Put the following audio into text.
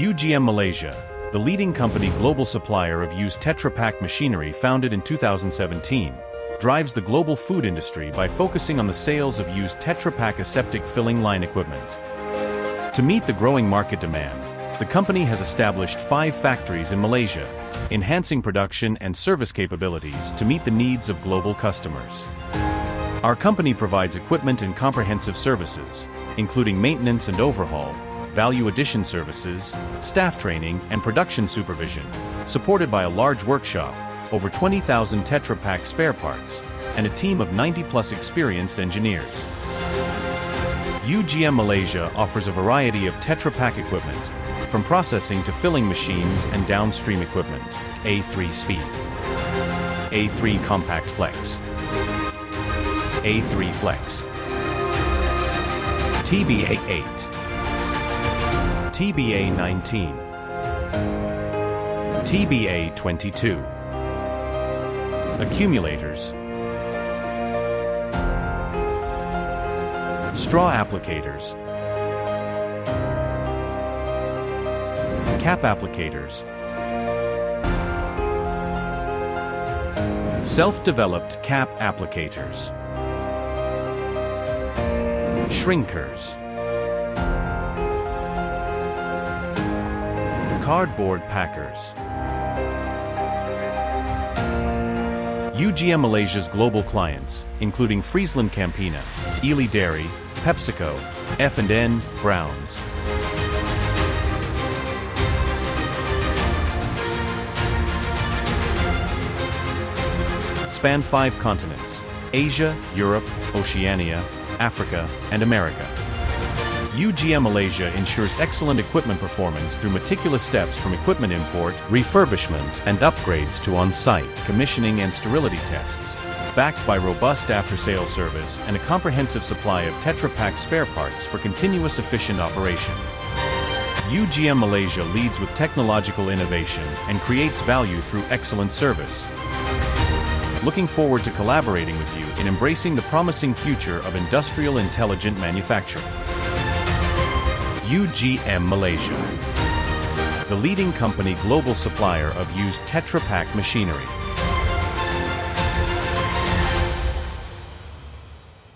UGM Malaysia, the leading company global supplier of used Tetra Pak machinery founded in 2017, drives the global food industry by focusing on the sales of used Tetra Pak aseptic filling line equipment. To meet the growing market demand, the company has established 5 factories in Malaysia, enhancing production and service capabilities to meet the needs of global customers. Our company provides equipment and comprehensive services, including maintenance and overhaul, value addition services, staff training, and production supervision, supported by a large workshop, over 20,000 Tetra Pak spare parts, and a team of 90+ experienced engineers. UGM Malaysia offers a variety of Tetra Pak equipment, from processing to filling machines and downstream equipment, A3 Speed, A3 Compact Flex, A3 Flex, TBA 8, TBA 19, TBA 22, accumulators, straw applicators, cap applicators, self-developed cap applicators, shrinkers, cardboard packers. UGM Malaysia's global clients, including Friesland Campina, Ely Dairy, PepsiCo, F&N, Browns, span 5 continents: Asia, Europe, Oceania, Africa, and America. UGM Malaysia ensures excellent equipment performance through meticulous steps from equipment import, refurbishment, and upgrades to on-site commissioning and sterility tests, backed by robust after-sales service and a comprehensive supply of Tetra Pak spare parts for continuous efficient operation. UGM Malaysia leads with technological innovation and creates value through excellent service. Looking forward to collaborating with you in embracing the promising future of industrial intelligent manufacturing. UGM Malaysia, the leading company global supplier of used Tetra Pak machinery.